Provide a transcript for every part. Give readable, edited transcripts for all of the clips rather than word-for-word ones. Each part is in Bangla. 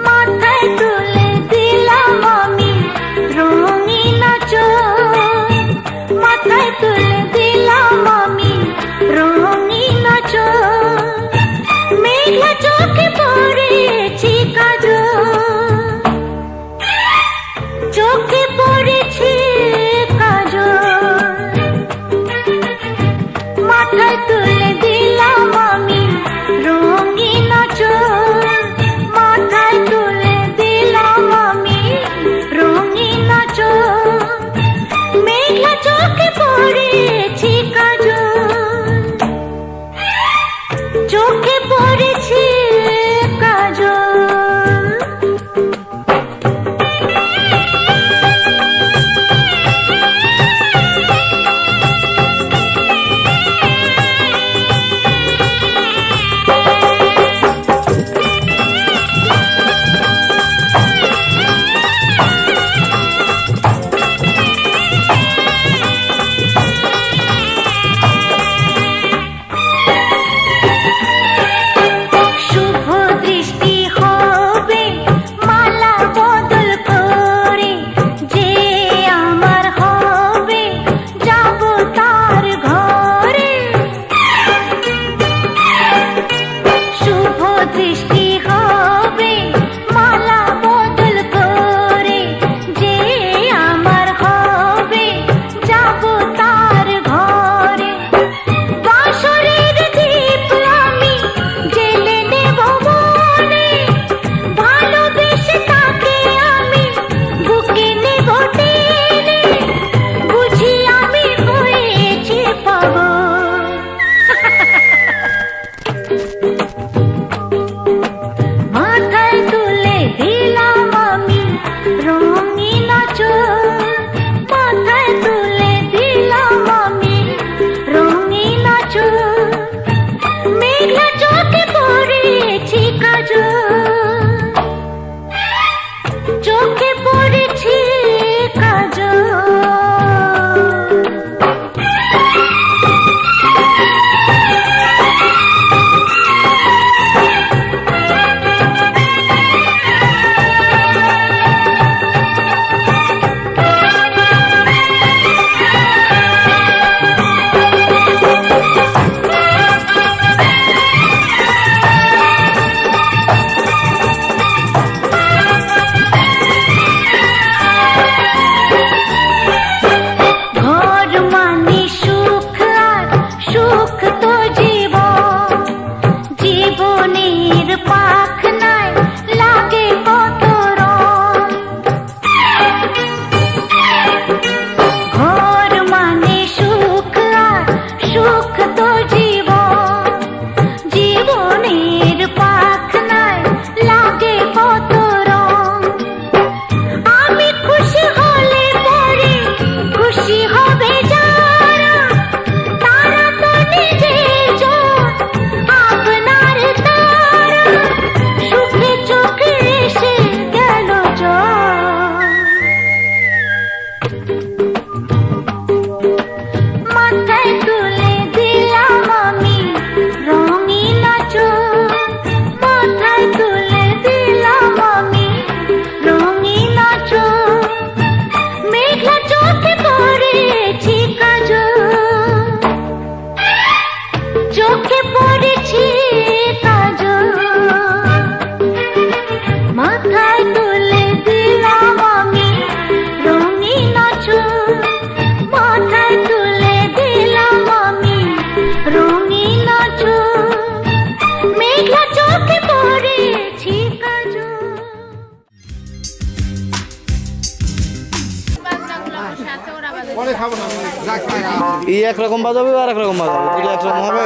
মাথায় তুলে দিলাম আমি রঙিন চোখ, মাথায় তুলে দিলাম আমি রঙিন চোখ, মেঘলা চোখে পড়েছি কাজল, চোখে পড়েছি কাজল, মাথায় তুলে দিলাম আমি রঙিন চোখ, মাথায় তুলে দিলাম আমি রঙিন চোখ, মেঘলা চোখে পড়েছি কাজল, চোখে পড়েছি কাজল। এই একরকম বাজাবে আর একরকম বাজাবে, দুটো একরকম হবে।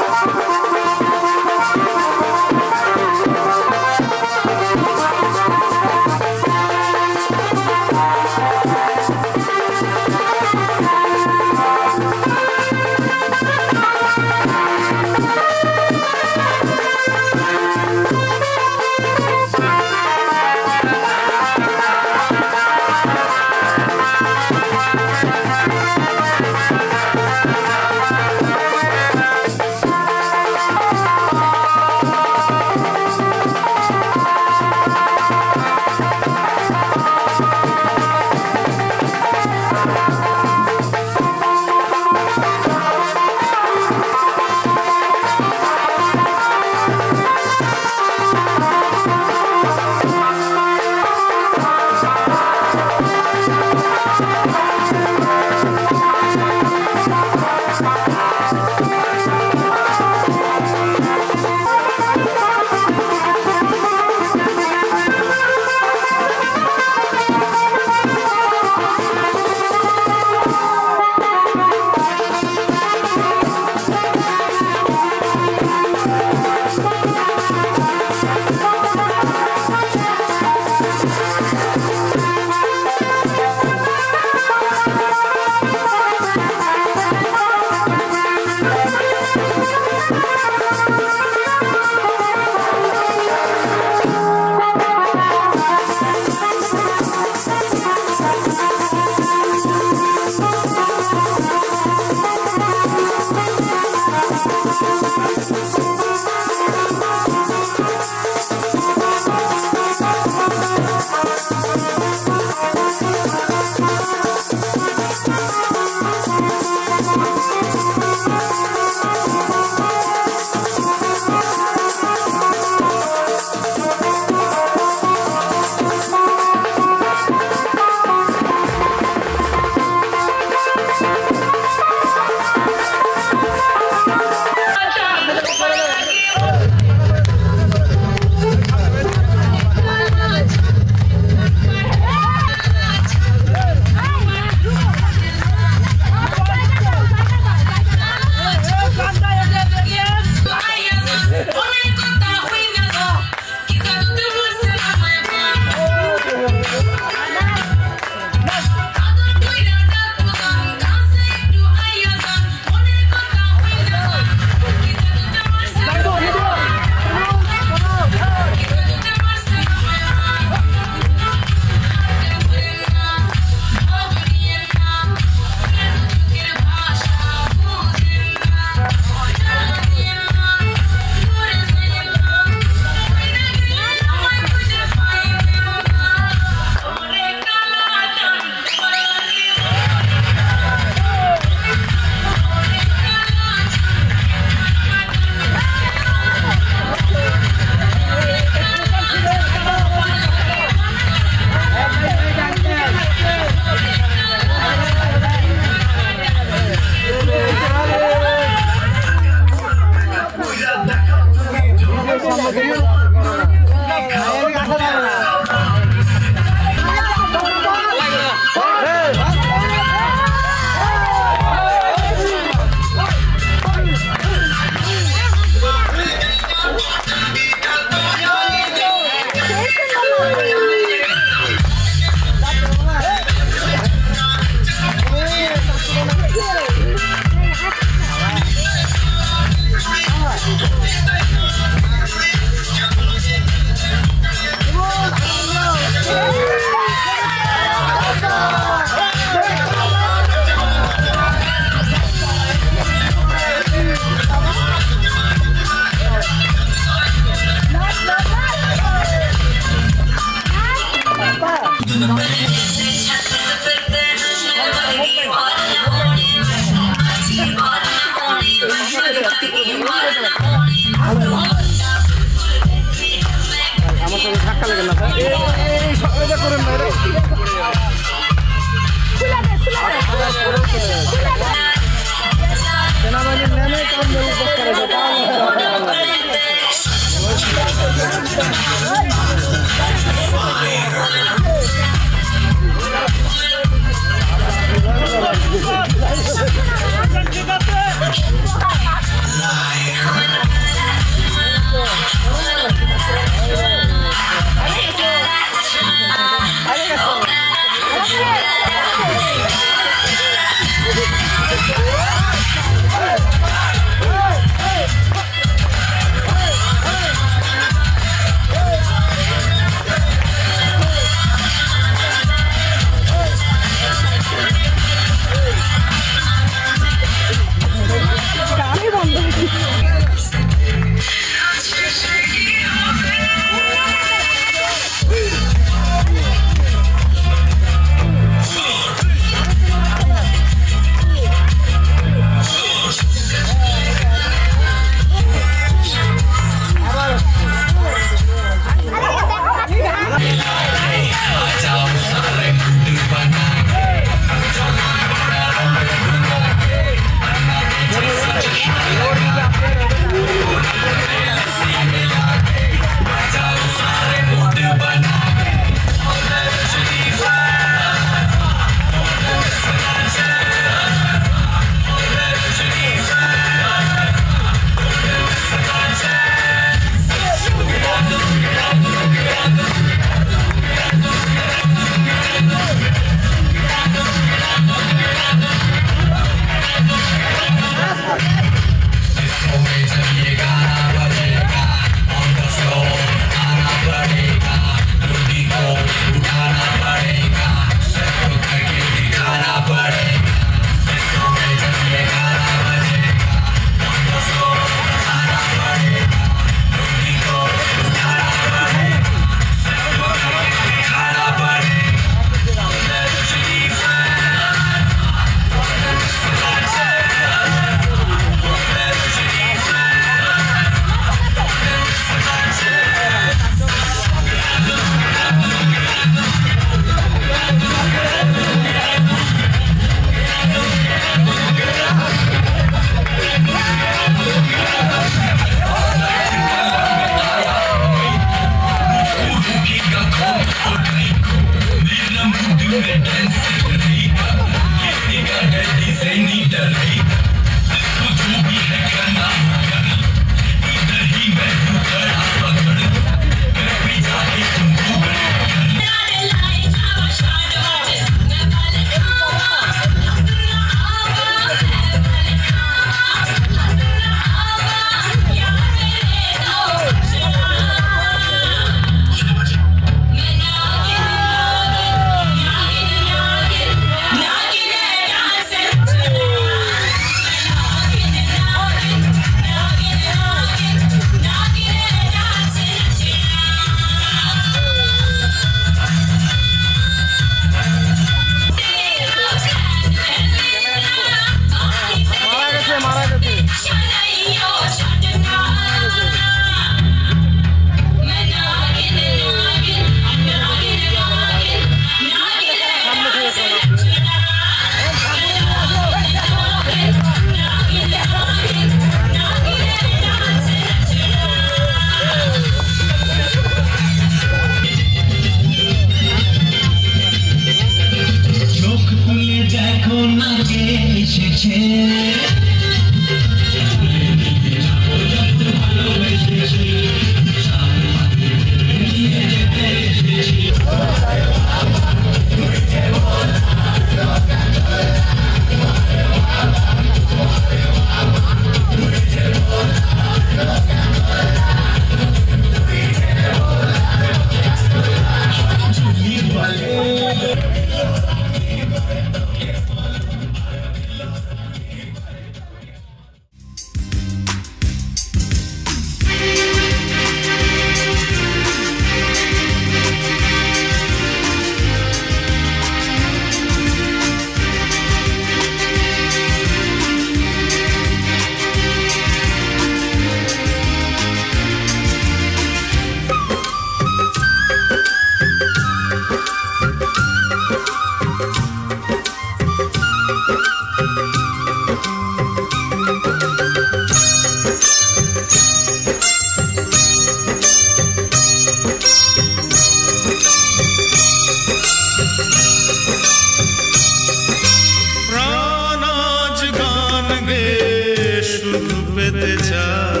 পেতে চায়,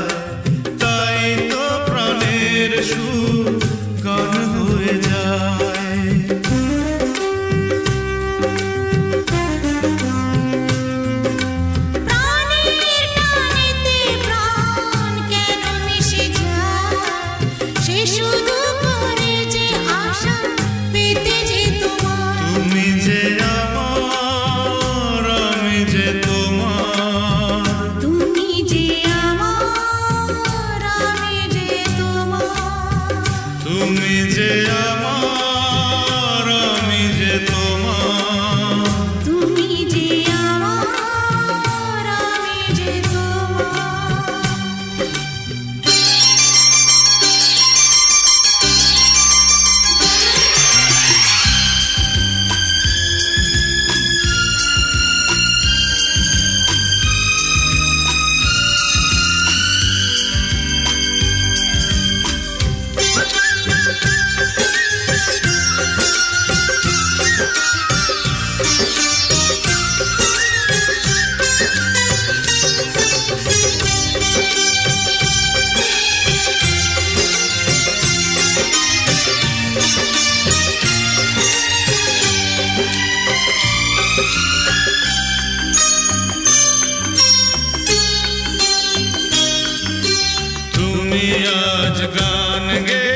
তাই তো প্রাণের সুর গান হয়ে যায়। প্রাণের টানেতে প্রাণ কেন মিশে যায়, সে শুধু করে যে আশা পেতে যে তোমার। তুমি যে আমার, আমি যে তোমার। তুমি যে আমার, আমি যে তোমার। তুমি যে আমার, আমি যে তোমার। তুমি যে আমার, আমি যে তোমার। তুমি আজ গান গে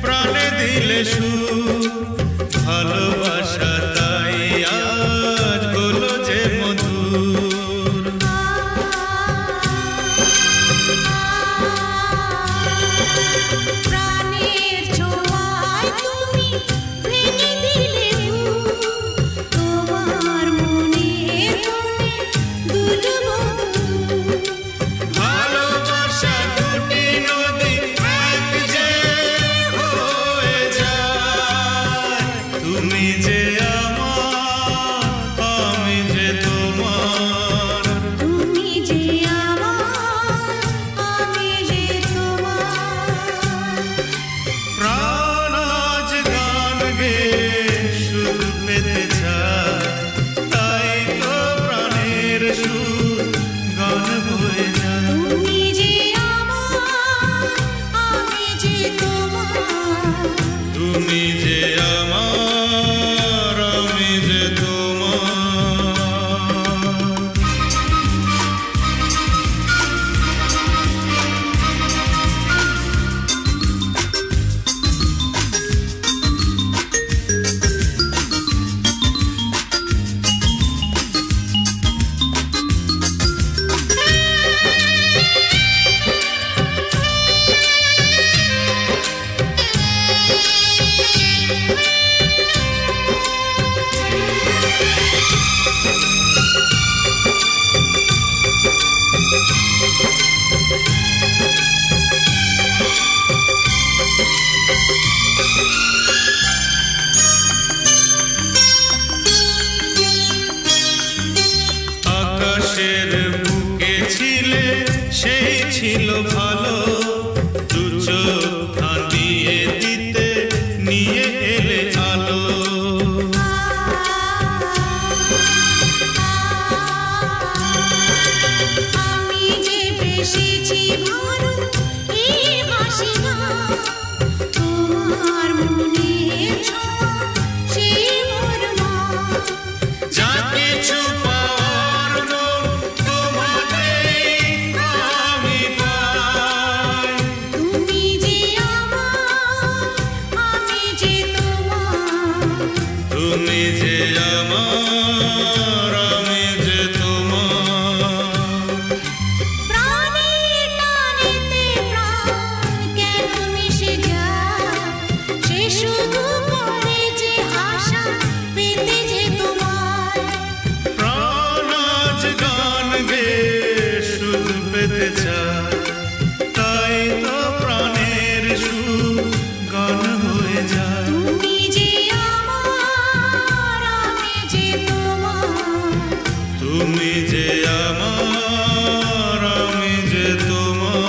প্রাণে দিলে সুর, ভালোবাসা তাই আজ হলো যে মধুর। প্রাণের ছোঁয়ায় তুমি ভেঙে দিলে ভুল, তোমার মনের কোণে দুলবো দুল। ভালোবাসা দুটি নদী এক যে হয়ে যায়, তুমি যে আমার, আমি যে তোমার। তুমি যে আমার, আমি যে তোমার। প্রাণ আজ গান গে শুধু পেতে চায়, তাই তো প্রাণের সুর গান হয়ে যায়। তুমি যে আমার, আমি যে তোমার। তুমি যে আমার, আমি যে তোমার। আকাশের বুকে ছিলে সেই ছিল ভালো, দু চোখ ধাঁধিয়ে দিতে নিয়ে এলে আলো। আমি যে বেসেছি ভালো এই হাসি গান, তোমার মনের ছোঁয়া সেই মোর মান। যা কিছু পাওয়ার লোভ তোমাতেই আমি পাই। তুমি যে আমার, আমি যে তোমার। তুমি যে আমার, আমি যে তোমার। প্রাণের টানেতে প্রাণ কেন মিশে যায়, সে শুধু করে যে আশা পেতে যে তোমার। প্রাণ আজ গান গে শুধু পেতে চায়, তাই তো প্রাণের সুর গান হয়ে যায়। তুমি যে আমার, আমি যে তোমার। তুমি যে আমার, আমি যে তোমার।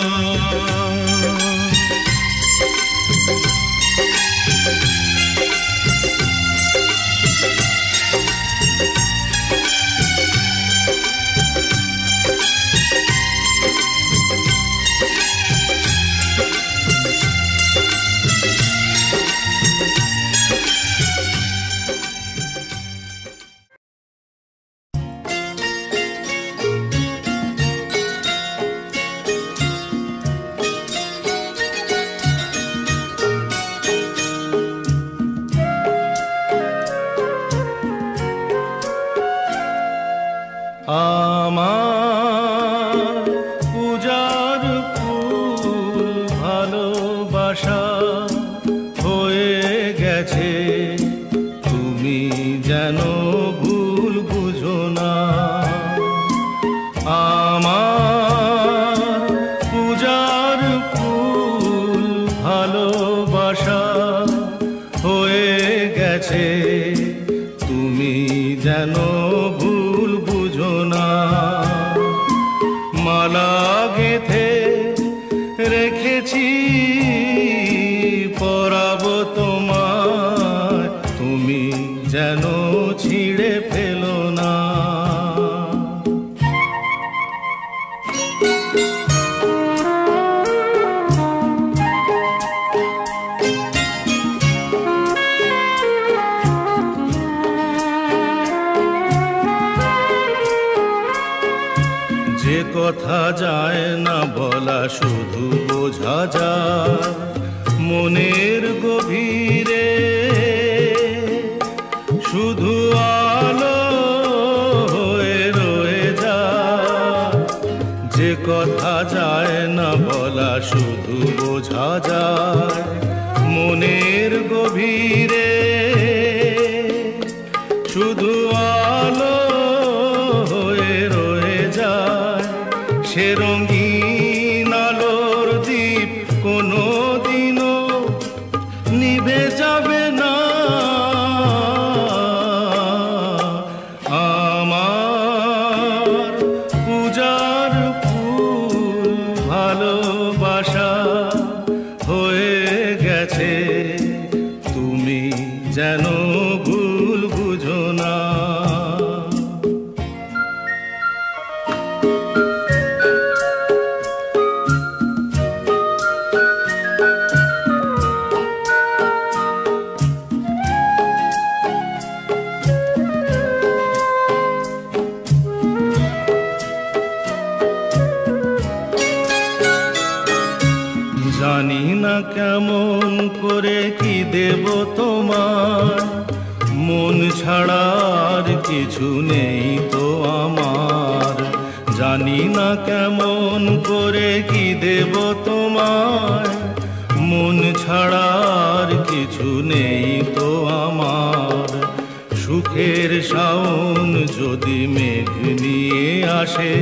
আমার পূজার ফুল ভালোবাসা হয়ে গেছে, তুমি যেন ভুল বুঝো না। মালা গেঁথে রেখেছি পরাবো তোমায়, তুমি যেন ছিঁড়ে ফেলো না। যে কথা যায় না বলা শুধু বোঝা যায় মনের গভীরে, শুধু আলো হয়ে রয়ে যায়। যে কথা যায় না বলা শুধু বোঝা যায় মনের গভীরে, শুধু আলো হয়ে রয়ে যায়। সে রঙিন আলোর দ্বীপ কোনো দিনও নিভে যাবে না। আমার পূজার ফুল ভালোবাসা হয়ে গেছে, তুমি যেন ভুল বুঝো না। জানি না কেমন করে কি দেব তোমার, মন ছাড়া আর কিছু নেই তো আমার। জানি না কেমন করে কি দেব তোমার, মন ছাড়া আর কিছু নেই তো আমার। সুখের শাওন যদি মেঘ নিয়ে আসে,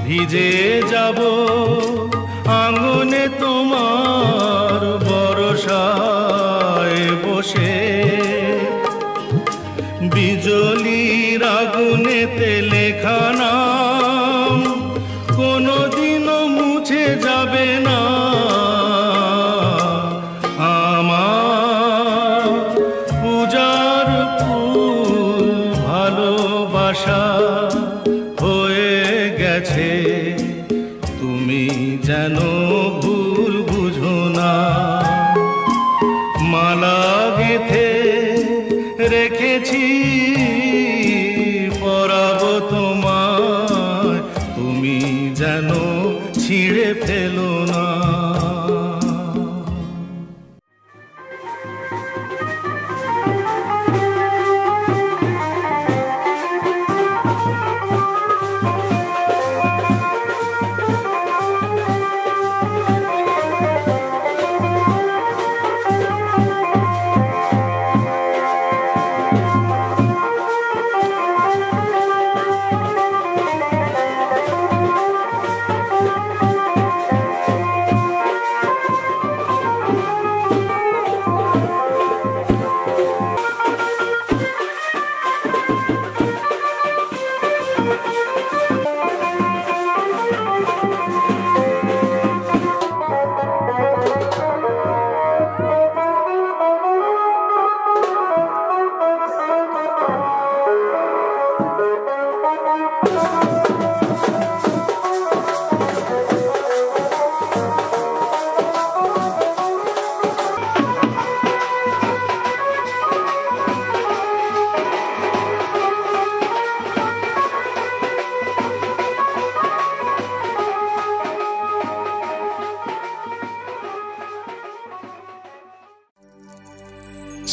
ভিজে যাব আঙ্গনে তোমার বরসায় বসে। বিজলির আগুনেতে লেখা নাম কোনোদিনও মুছে যাবে না। আমার পূজার ফুল ভালোবাসা হয়ে গেছে, তুমি যেন ভুল বুঝো না। মালা গেঁথে রেখেছি পরাবো তোমায়, তুমি যেন ছিঁড়ে ফেলো না।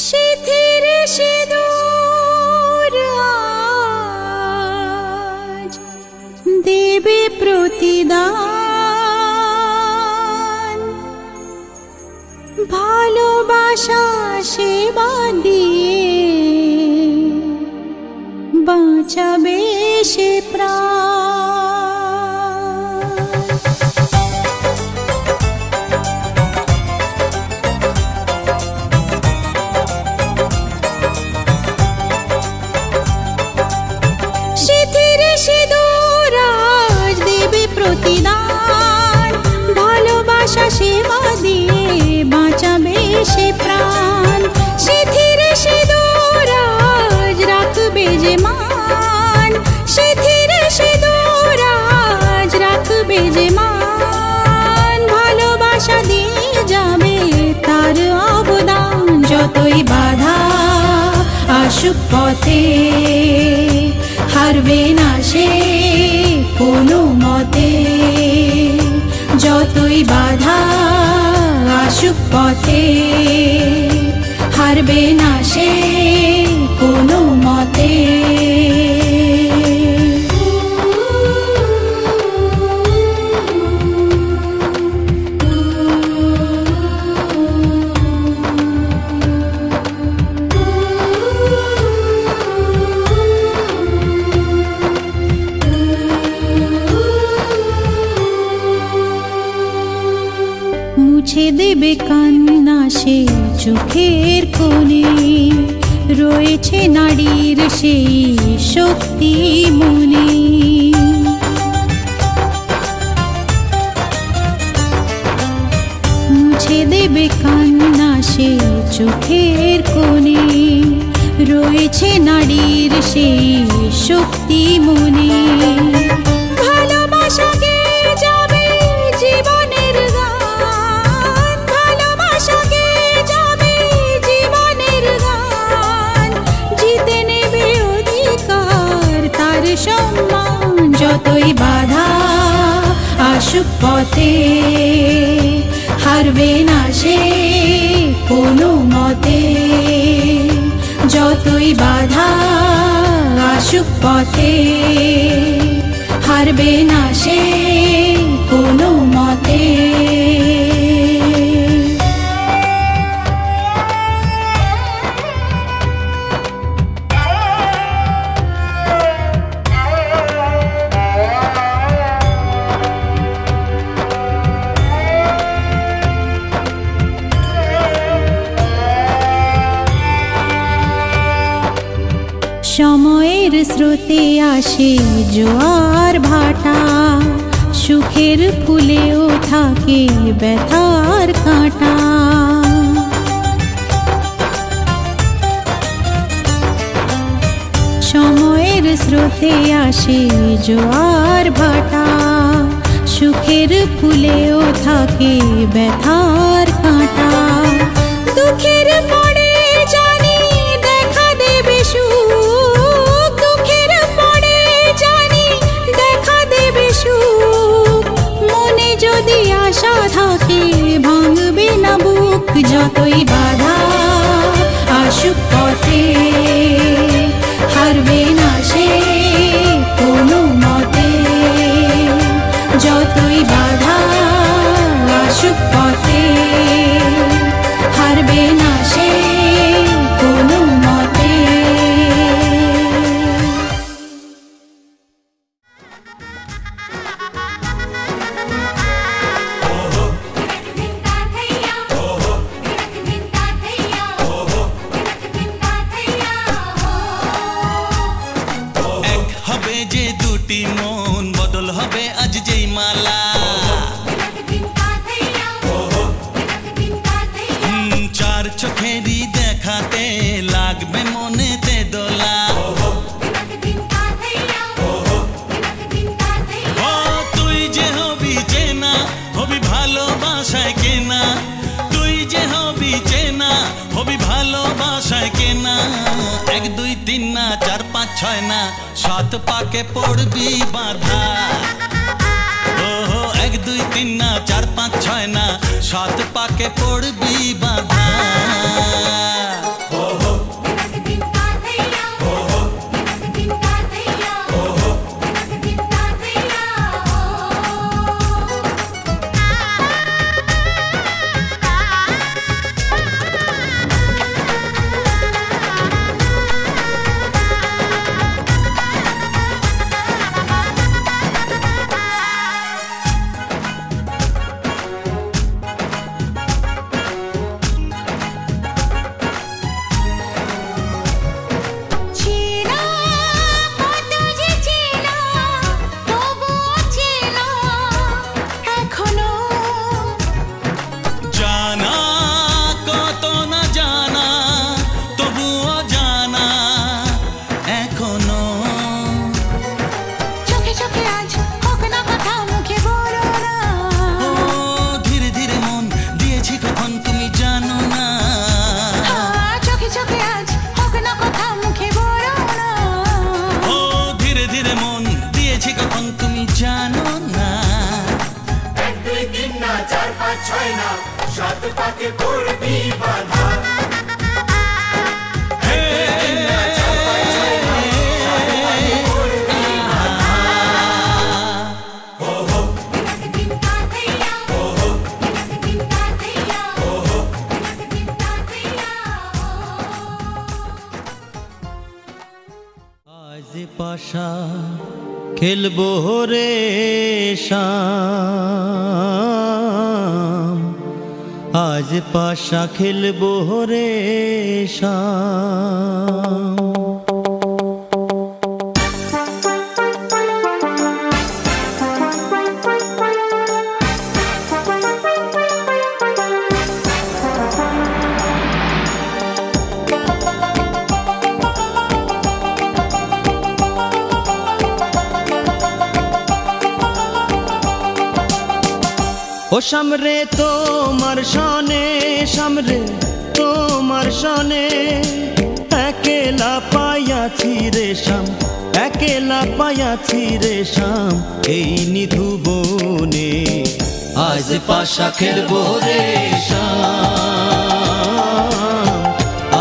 শিথির সিঁদুর আজ দেবে প্রতিদান, ভালোবাসা সেবা দিয়ে বাঁচাবে সে প্রাণ। সে প্রাণ শিথির সিঁদুর আজ রাখবে যে মান শিথির সিঁদুর আজ রাখবে যে মান ভালোবাসা দিয়ে যাবে তার অবদান যতই বাধা আসুক পথে হারবে না সে কোনো মতে যতই বাধা আসুক পথে হারবে না সে কোনো মতে মুছে দেবে কান্না সে চোখের কোণে রয়েছে নারীর সেই শক্তি মনে মুছে দেবে কান্না সে চোখের কোণে রয়েছে নারীর সেই শক্তি মনে ভালোবাসাকে যাবে জীবনের গান ভালোবাসাকে যাবে জীবনের গান জিতে নেবে অধিকার তার সম্মান যতই বাধা আসুক পথে হারবে না সে কোনো মতে যতই বাধা আসুক পথে হারবে না সে কোনো মতে সময়ের স্রোতে আসে জোয়ার ভাটা সুখের ফুলেও থাকে ব্যথার কাঁটা সময়ের স্রোতে আসে জোয়ার ভাটা সুখের ফুলেও থাকে ব্যথার কাঁটা দুঃখের পরে জানি দেখা দেবে সুখ দুঃখের পরে জানি দেখা দেবে সুখ মনে যদি আশা থাকে ভাঙবে না বুক যতই বাধা আসুক পথে হারবে না সে কোনো মতে যতই বাধা আসুক পথে হারবে না সে কোনো মতে যে দুটি মন বদল হবে আজ যেই মালা চার চোখেরই দেখাতে লাগবে মনেতে দোলা তুই যে হবি চেনা হবি ভালোবাসায় কেনা তুই যে হবি চেনা হবি ভালোবাসায় কেনা 1 2 3 না 4 5 6 না 7 পাকে পড়বি বাধা 1 2 3 না 4 5 6 না 7 পাকে পড়বি বাধা ছয় না সাত পাকে পড়বি বাধা আজ পাশা খেলবো রে শাম আজ পাশা খেলবো রে শাম ও সামরে তোমার সনে সামরে তোমার সনে একেলা পাইয়াছি রে শাম একেলা পাইয়াছি রে শাম এই নিধু বনে আজ পাশা খেলবো রে শাম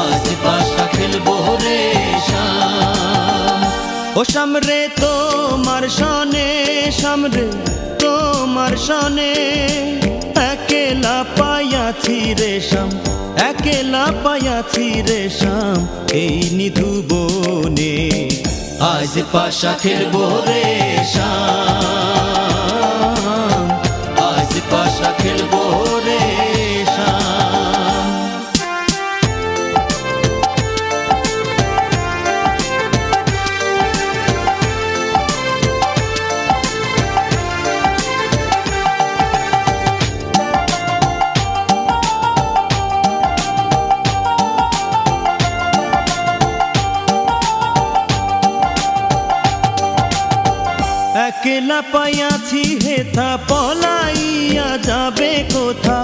আজ পাশা খেলবো রে শাম ও সামরে তোমার সনে সামরে তোমার সনে একেলা পাইয়াছি রে শাম একেলা পাইয়াছি রে শাম এই নিধু বনে আজ পাশা খেলবো রে শাম আজ পাশা খেলবো রে শাম একেলা পাইয়াছি হেথা পলাইয়া যাবে কোথা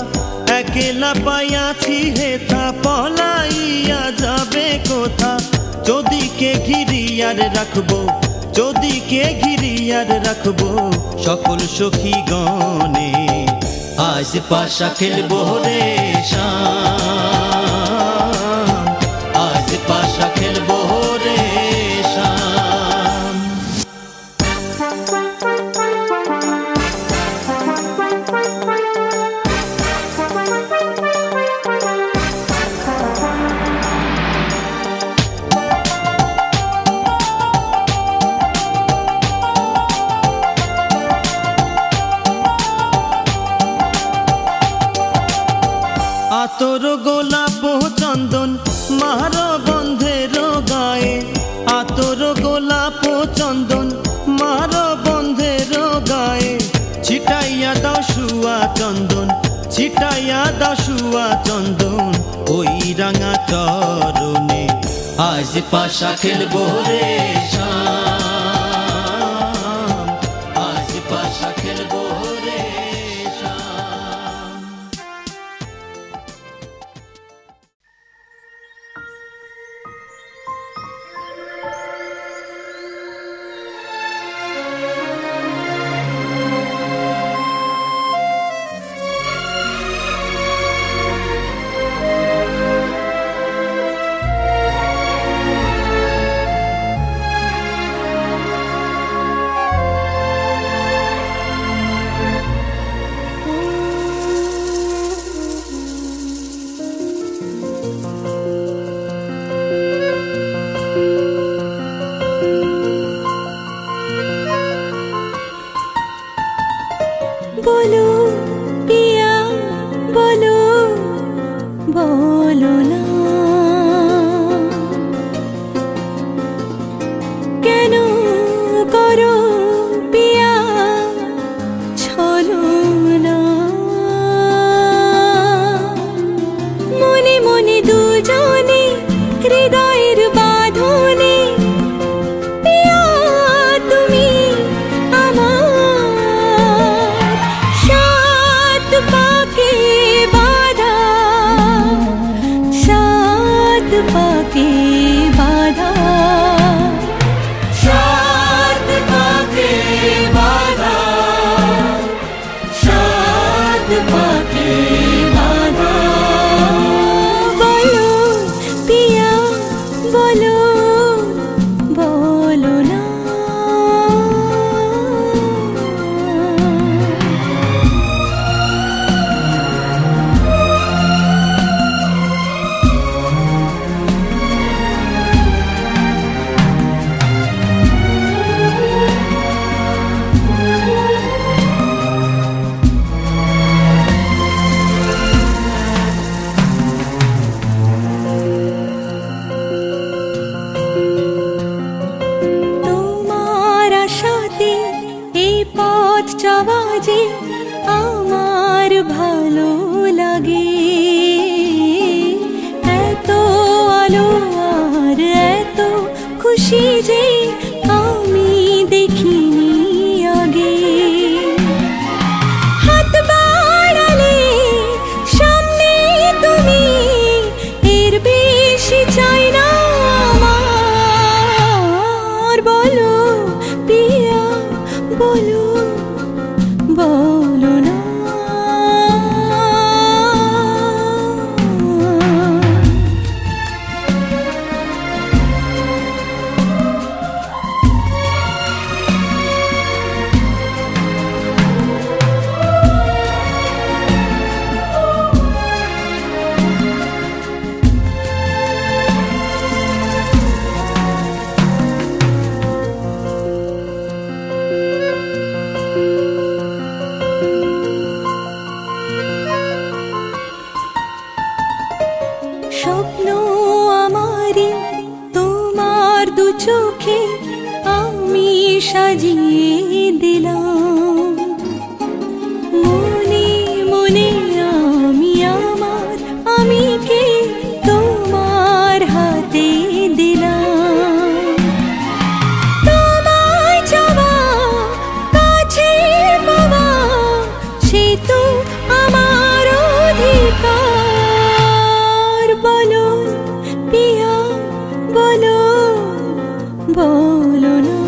একেলা পাইয়াছি হেথা পলাইয়া যাবে কোথা যদিকে ঘিরিয়ার রাখবো যদিকে ঘিরিয়ার রাখবো সকল সখী গণে আজ পাশা খেলবো রে শাম আজ পাশা খেলবো রে শাম আতর গোলাপ চন্দন মার বন্ধের গায়ে আতর গোলাপ চন্দন মার বন্ধের গায়ে ছিটাইয়া দাও শুয়া চন্দন ছিটাইয়া দাও শুয়া চন্দন ওই রাঙা চরণে আজ পাশা খেলবো রে শাম আজ পাশা খেলবো রে শাম बोलो पिया बोलो बोलो ना केनो करो पिया छलो ना मने मने दुजने हृदयेर बाँधने पिया तुमी আমার যে আমার ভালো লাগে, এত আলো আর এত খুশি যে আমি দেখিনি আগে। হাত বাড়ালে সামনে তুমি, এর বেশি চাই না আমার। বলো পিয়া বলো, বলো না। স্বপ্ন আমারি তোমার দু চোখে আমি সাজিয়ে দিলাম, মনে মনে আমি আমার আমিকে তোমার হাতে দিলাম। তোমায় চাওয়া কাছে পাওয়া সে তো আমার অধিকার। বলো পিয়া বলো, বলো না।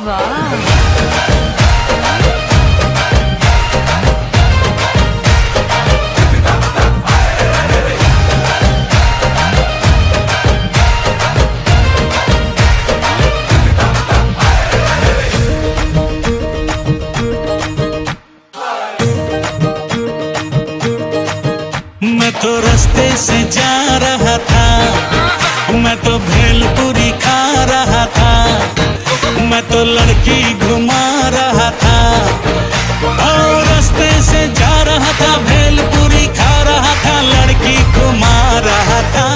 मैं तो रास्ते से जा रहा था, मैं तो भेलपुरी खा रहा था, मैं तो लड़की घुमा रहा था। और रास्ते से जा रहा था, भेलपुरी खा रहा था, लड़की घुमा रहा था।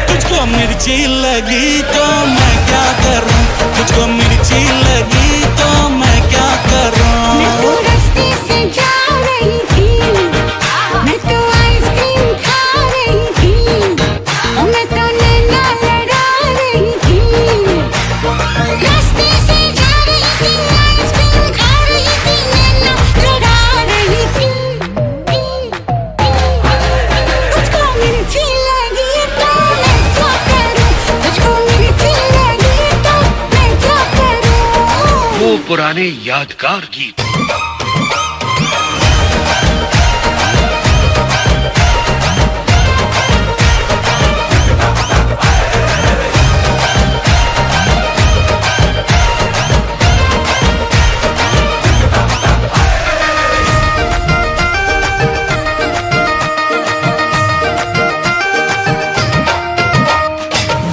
तुझको मिर्ची लगी तो मैं क्या करूं, तुझको मिर्ची लगी तो मैं क्या करूं। मैं तो रास्ते से जा रही थी, मैं तो आइसक्रीम खा रही थी, मैं तो नैना लड़ा रही थी। रास्ते से जा रही थी, आइसक्रीम खा रही थी, नैना लड़ा रही थी। तुझको मिर्ची लगी तो मैं क्या करूं, तुझको मिर्ची लगी तो मैं क्या करूं। वो पुराने यादगार गीत।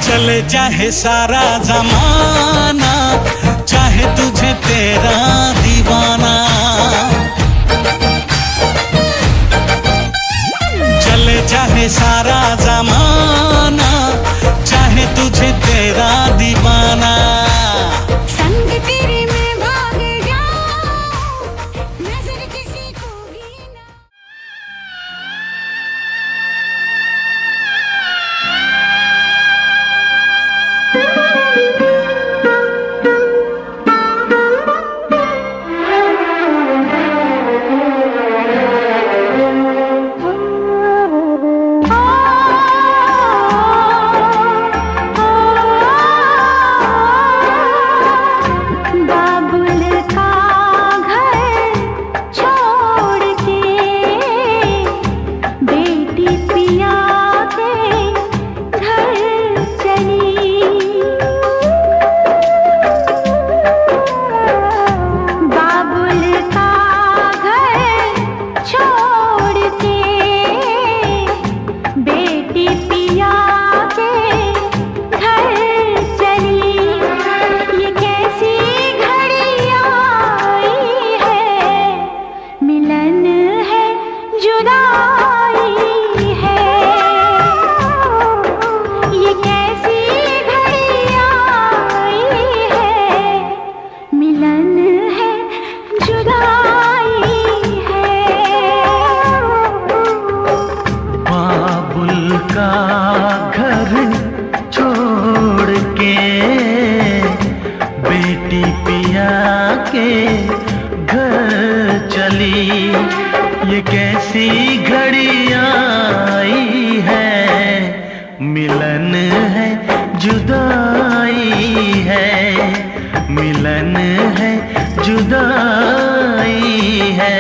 चले चाहे सारा जमाना, चाहे तुझे तेरा दीवाना। चले चाहे सारा जमाना, चाहे तुझे तेरा दीवाना। संग तेरे में भाग जाऊं, नजर किसी को भी ना। बाबुल का घर छोड़ के बेटी पिया के घर चली। बाबुल का घर छोड़ के बेटी पिया के घर चली। ये कैसी घड़ी आई है, मिलन है जुदाई है। ये कैसी घड़ी आई है, मिलन है जुदाई है। बाबुल का घर छोड़ के बेटी पिया के घर चली। ये कैसी घड़ी आई है, मिलन है जुदाई है, मिलन है जुदाई है।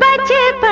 बचपन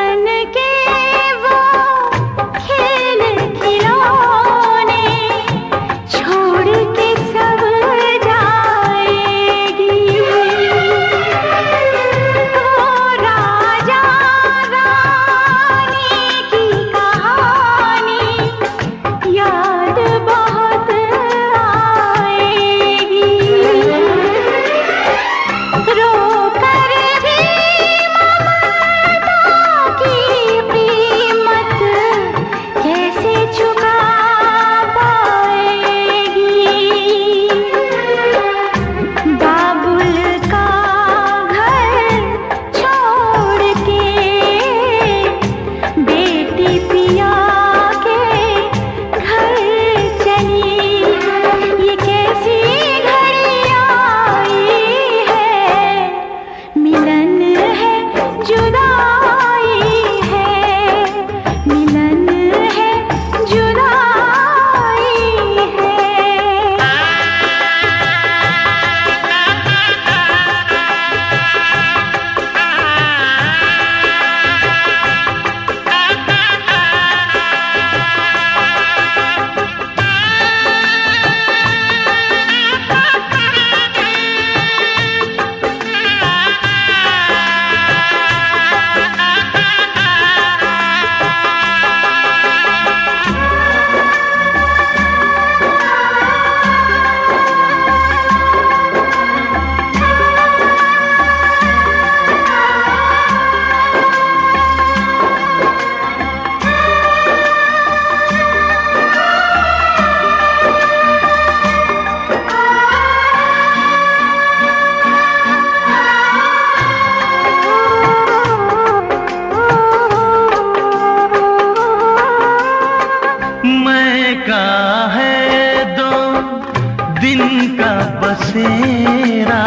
बसेरा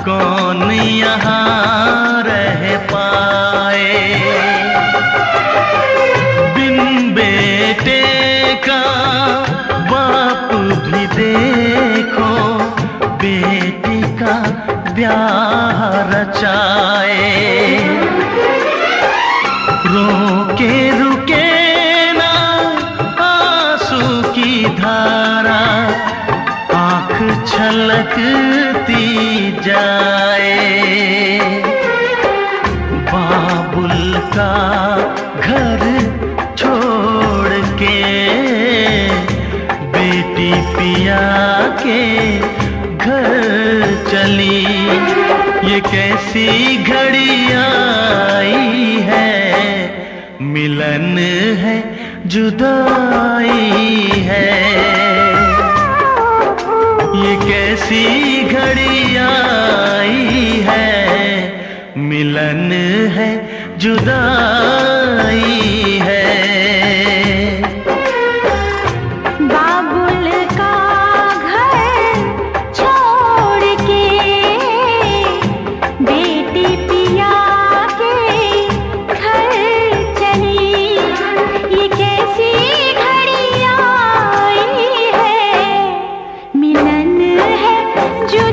कौन यहाँ रह पाए। बिन बेटे का बाप भी देखो बेटे का ब्याह रचाए। रोके रुके ना आंसू की धारा आँख छलकती जाए। बाबुल का घर छोड़ के बेटी पिया के घर चली। ये कैसी घड़ी आई है, मिलन है जुदाई है। ये कैसी घड़ी आई है, मिलन है जुदाई है। बाबुल का घर छोड़ के बेटी पिया के घर चली। ये कैसी घड़ी आई है, मिलन है जो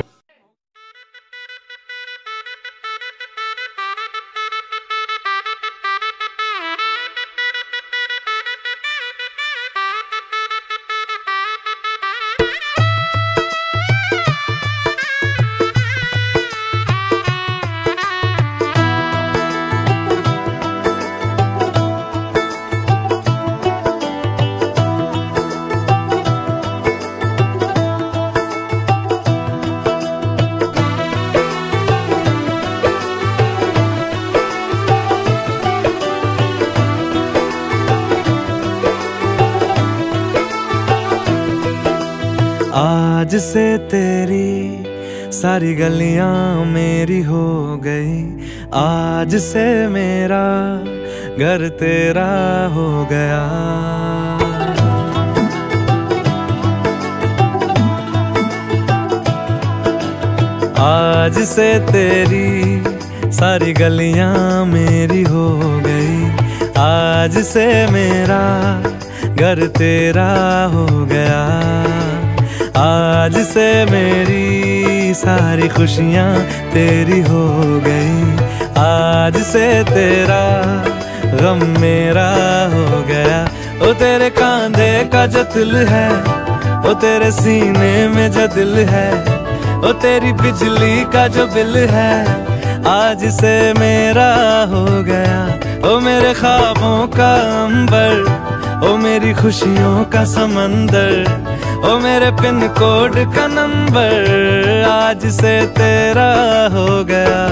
आज से तेरी सारी गलियां मेरी हो गई। आज से मेरा घर तेरा हो गया। आज से तेरी सारी गलियां मेरी हो गई। आज से मेरा घर तेरा हो गया। आज से मेरी सारी खुशियाँ तेरी हो गई। आज से तेरा गम मेरा हो गया। ओ तेरे कांधे का जो दिल है, ओ तेरे सीने में जो दिल है, ओ तेरी बिजली का जो बिल है, आज से मेरा हो गया। ओ मेरे ख्वाबों का अंबर, ओ मेरी खुशियों का समंदर, ओ मेरे पिन कोड का नंबर, आज से तेरा हो गया।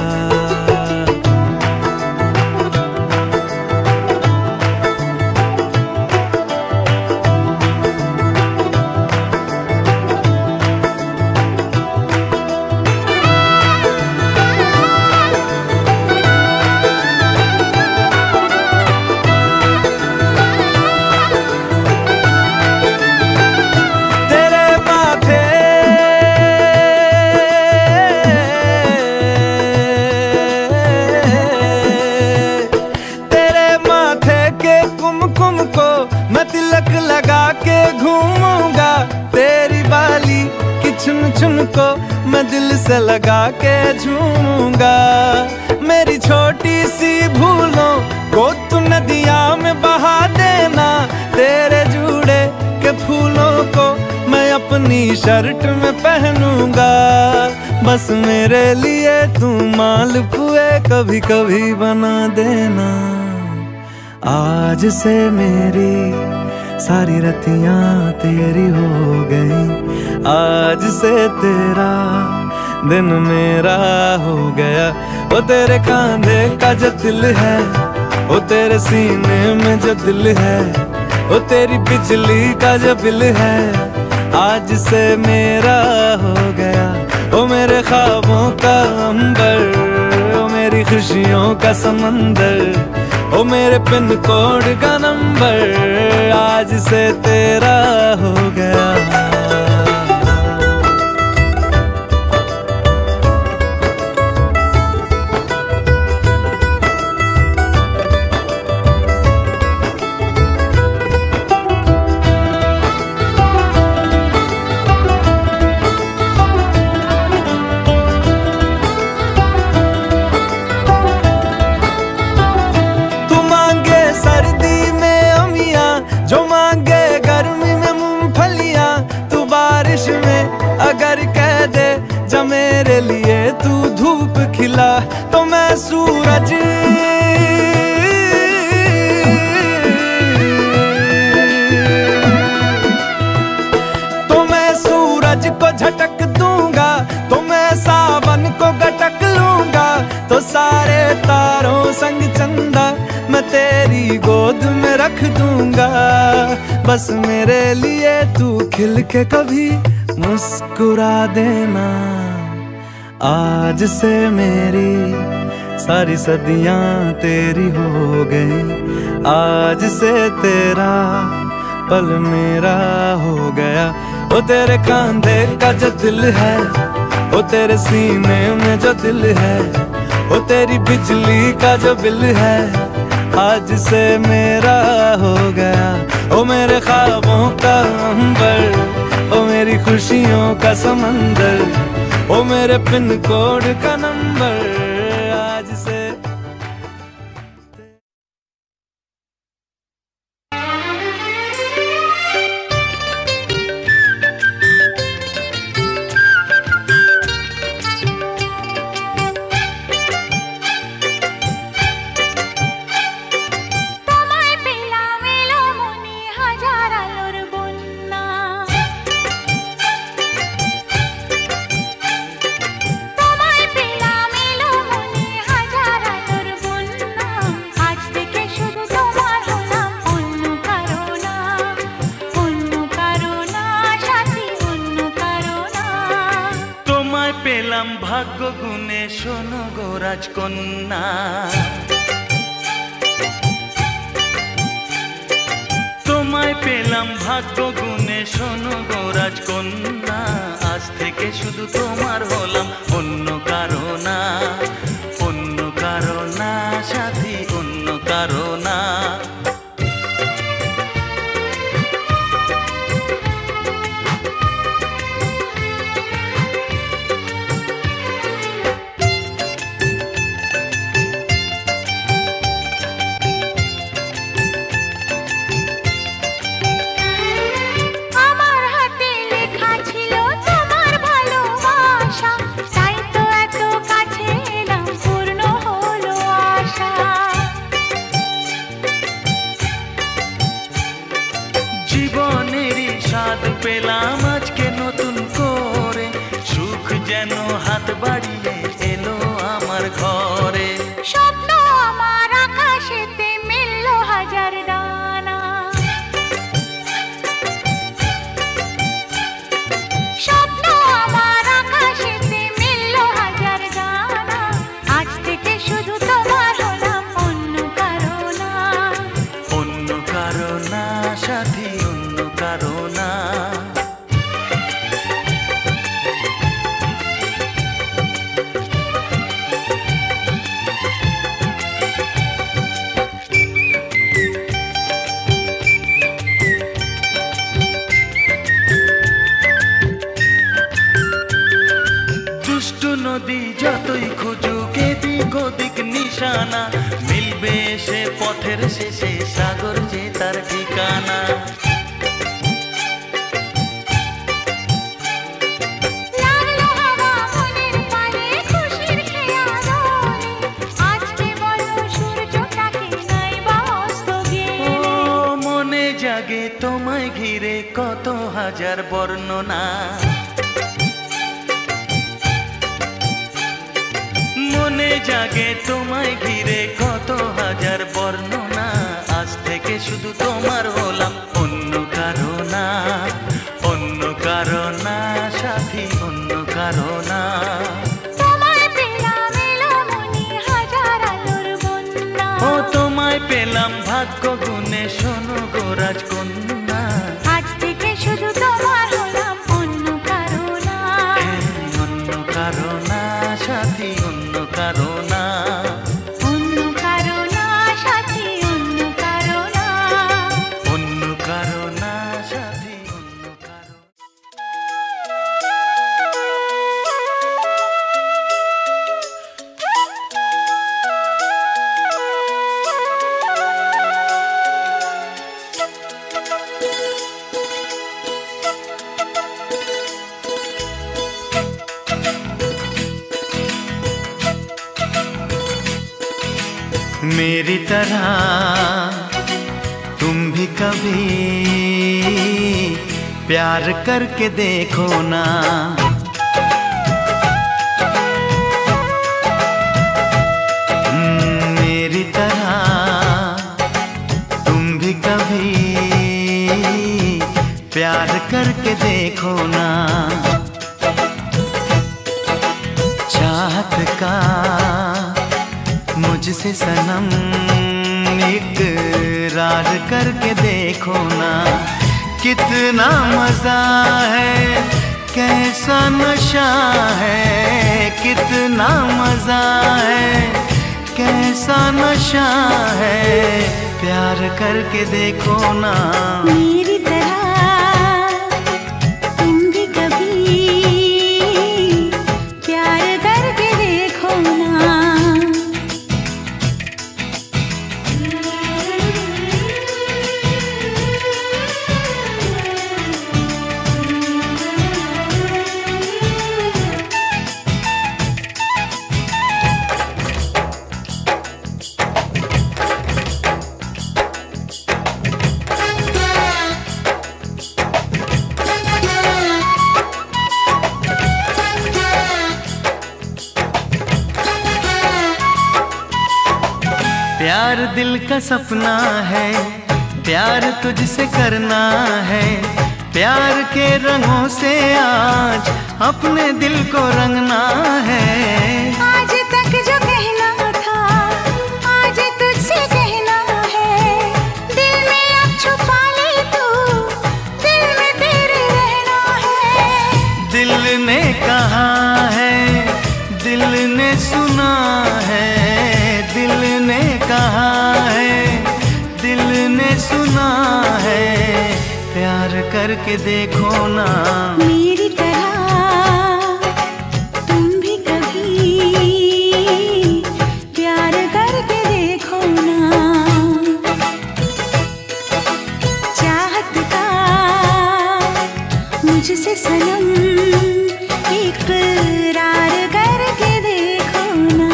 चुन चुन को मैं दिल से लगा के झूमूंगा। मेरी छोटी सी भूलों को तू नदिया में बहा देना। तेरे जूड़े के फूलों को मैं अपनी शर्ट में पहनूंगा। बस मेरे लिए तू मालपुए कभी कभी बना देना। आज से मेरी सारी रतियां तेरी हो गई। आज से तेरा दिन मेरा हो गया। ओ तेरे कांधे का जो दिल है, ओ तेरे सीने में जो दिल है, ओ तेरी बिजली का जो बिल है, आज से मेरा हो गया। ओ मेरे ख्वाबों का अंबर, ओ मेरी खुशियों का समंदर, ओ मेरे पिन कोड का नंबर, आज से तेरा हो गया। खिला तो मैं सूरज को झटक दूंगा, तो मैं सावन को गटक लूंगा, तो सारे तारों संग चंदा मैं तेरी गोद में रख दूंगा। बस मेरे लिए तू खिल के कभी मुस्कुरा देना। आज से मेरी सारी सदियां तेरी हो गई, आज से तेरा पल मेरा हो गया। वो तेरे कांधे का जो दिल है, वो तेरे सीने में जो दिल है, वो तेरी बिजली का जो बिल है, आज से मेरा हो गया। ओ मेरे ख्वाबों का अंबर, ओ मेरी खुशियों का समंदर, ओ मेरे पिन कोड का नंबर, आज से ভাগ্য গুণে শোনো গো রাজকন্যা, তোমায় পেলাম ভাগ্য গুণে শোনো গো রাজকন্যা। আজ থেকে শুধু তোমার হলাম, অন্য কারো না, অন্য কারো না সাথী, অন্য কারো না। পেলাম আজকে নতুন করে, সুখ যেন হাত বাড়িয়ে এলো আমার ঘরে। স্বপ্ন আমার আকাশেতে মিলল হাজার ডানা, স্বপ্ন আমার আকাশেতে মিলল হাজার ডানা। আজ থেকে শুধু তোমার হলাম, অন্য কারো না, অন্য কারো না সাথী, অন্য কারো না। নদী যতই খুঁজুক এদিক ওদিক নিশানা, মিলবে সে পথের শেষে সাগর যে তার ঠিকানা। মনে জাগে তোমায় ঘিরে কত হাজার বর্ণনা, মনে জাগে তোমায় ঘিরে কত হাজার বর্ণনা। আজ থেকে শুধু তোমার হলাম, অন্য কারো না, অন্য কারো না সাথী, অন্য কারো না। তোমায় পেলাম এলো মনি হাজার আলোর বন্যা, ও তোমায় পেলাম ভাগ্য গুণে শোনো গো রাজকন্যা। আজ থেকে শুধু তোমার হলাম, অন্য কারো না, অন্য কারো না সাথী, অন্য কারো না, অন্য কারো না সাথী, অন্য কারো না, অন্য কারো না সাথী, অন্য কারো। मेरी तरह तुम भी कभी प्यार करके देखो ना। मेरी तरह तुम भी कभी प्यार करके देखो ना। चाहत का मुझसे सनम इकरार करके देखो ना। कितना मजा है, कैसा नशा है, कितना मजा है, कैसा नशा है, प्यार करके देखो ना। मेरी तरह तुम भी कभी प्यार करके देखो ना। प्यार दिल का सपना है, प्यार तुझसे करना है। प्यार के रंगों से आज अपने दिल को रंगना है। आज तक जो कहना था आज तुझसे कहना है। दिल में अब छुपा ले तू, दिल में तेरे रहना है। दिल ने कहा है, दिल ने सुना है, दिल ने कहा है, दिल ने सुना है, प्यार करके देखो ना। मेरी तरह तुम भी कभी प्यार करके देखो ना। चाहत का मुझसे सनम इकरार करके देखो ना।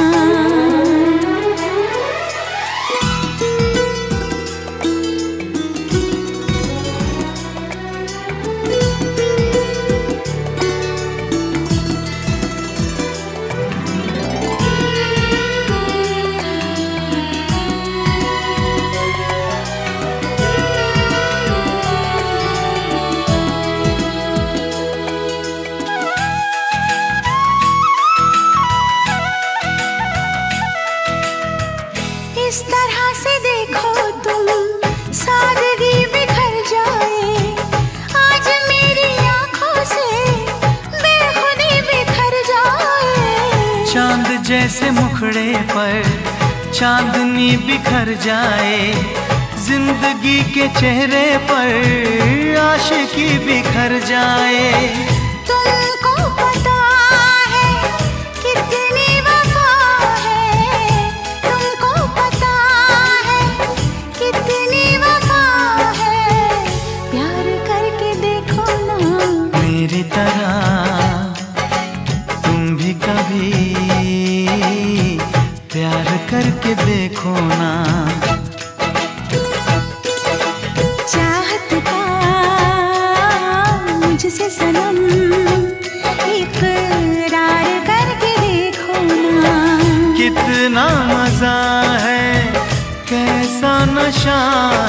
इस तरह से देखो तुम सादगी बिखर जाए। आज मेरी आंखों से बेखुदी बिखर जाए। चांद जैसे मुखड़े पर चांदनी बिखर जाए। जिंदगी के चेहरे पर आशिकी बिखर जाए। तुमको पता है कितनी वफा है, तुमको पता है कितनी वफा है, प्यार करके देखो ना। मेरी तरह तुम भी कभी प्यार करके देखो ना। चाहत का मुझसे सनम इकरार करके देखो ना। कितना मजा है, कैसा नशा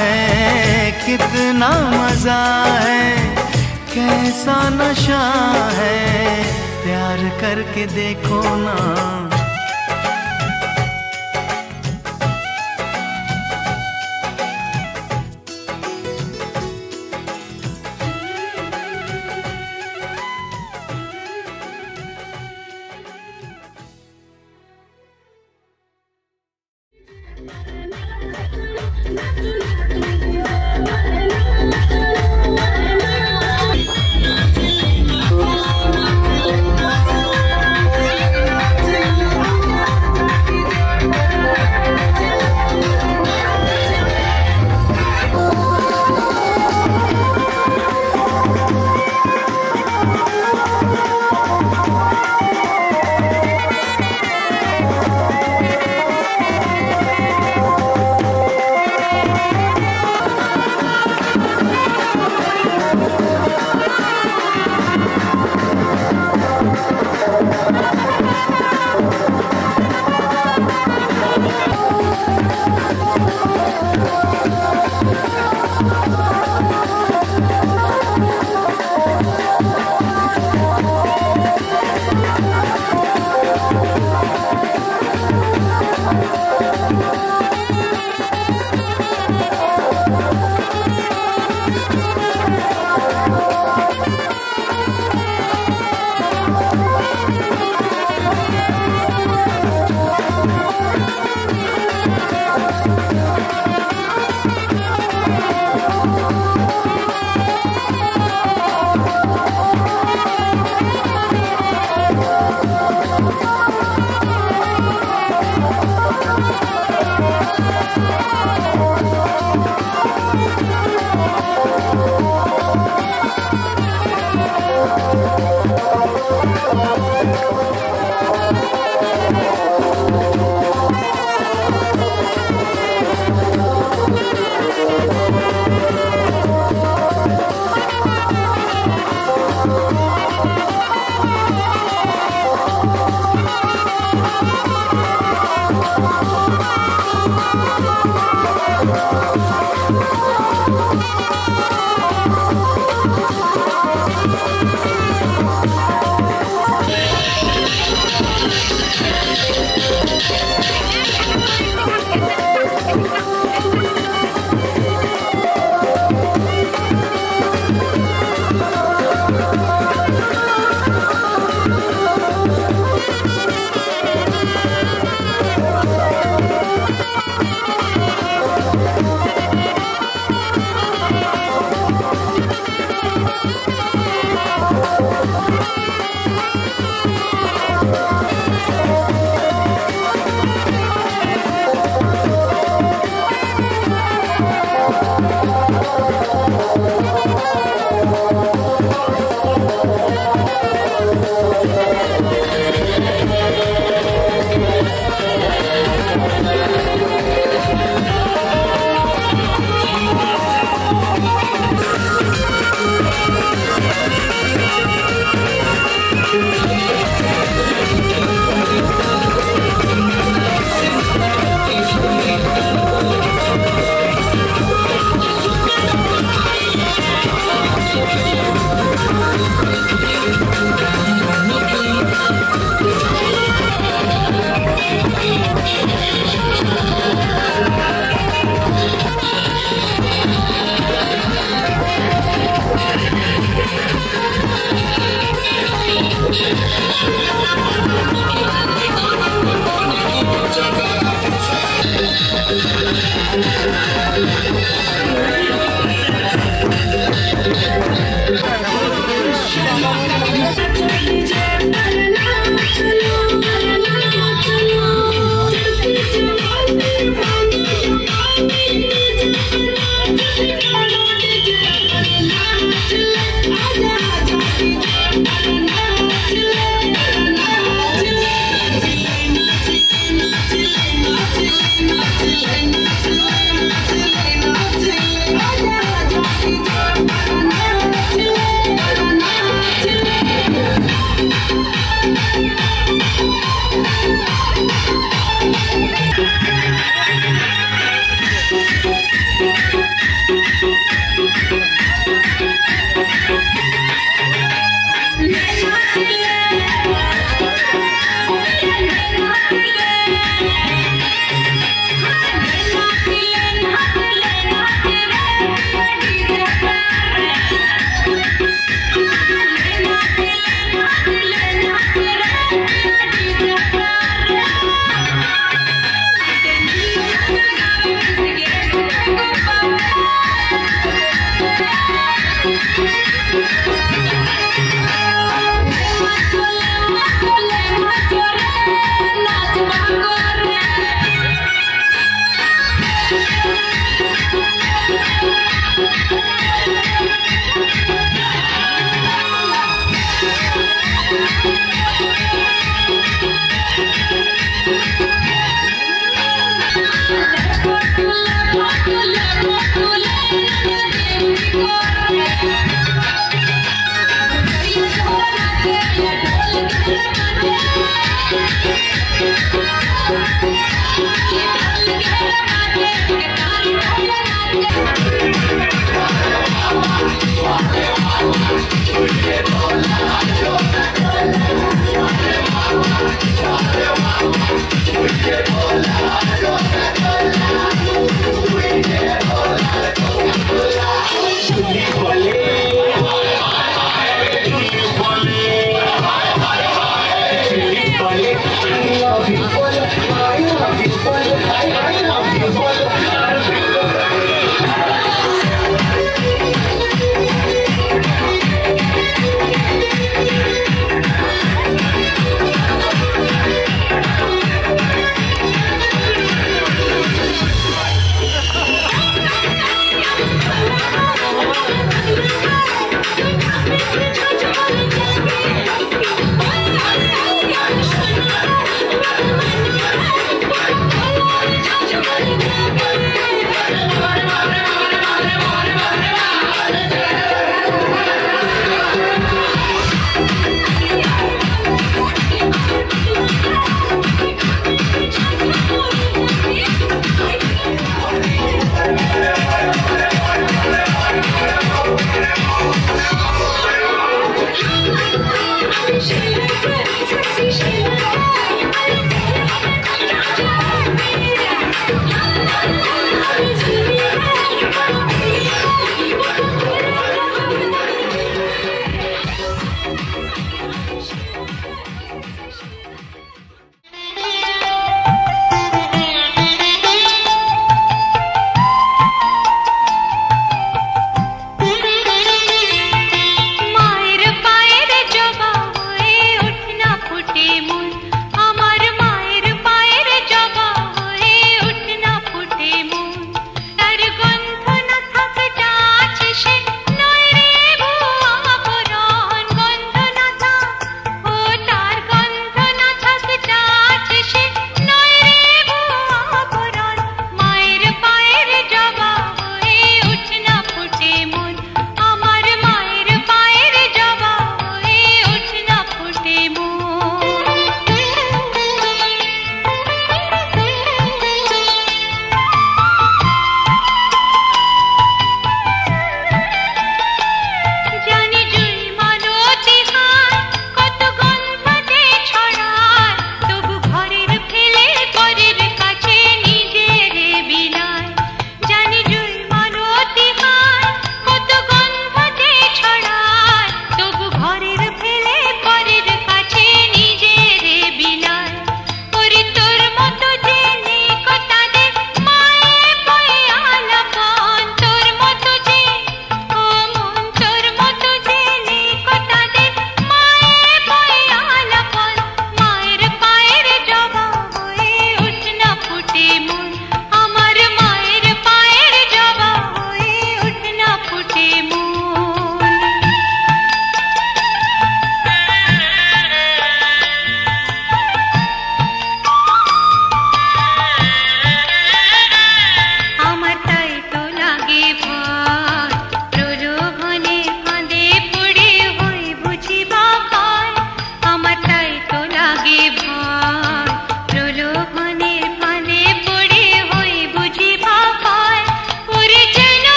है, कितना मजा है, कैसा नशा है, प्यार करके देखो ना।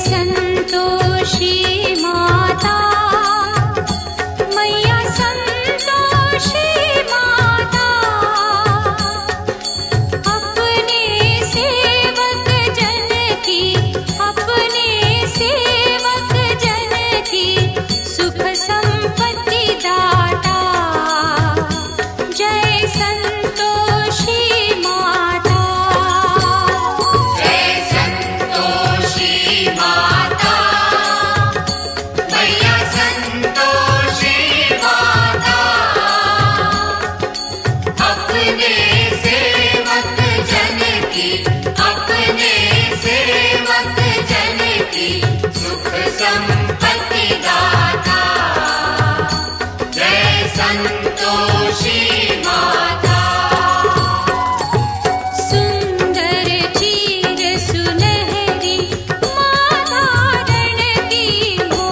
संतोषी माता, मैया संतोषी माता, अपने सेवक जन की, अपने सेवक जन की सुख संपत्ति दाता। जय संतोषी माता, जय संतोषी माता, मैया संतोषी माता, अपने सेवक जन की, अपने सेवक जन की सुख संपत्ति दाता। जय संतोषी माता। सुंदर चीर सुनहरी माता रण की हो,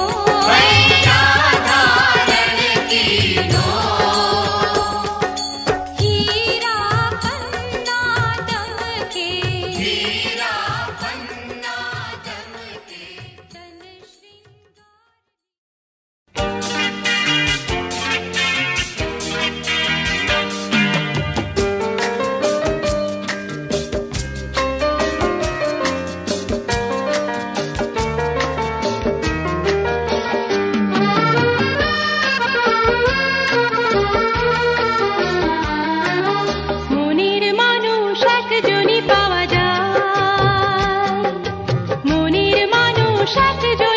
मैया धारण की नो, हीरा पन्ना दमके, हीरा पन्ना दमके। तन श्रृंगार। মনের মানুষ একজনই পাওয়া যায়, মনের মানুষ একজনই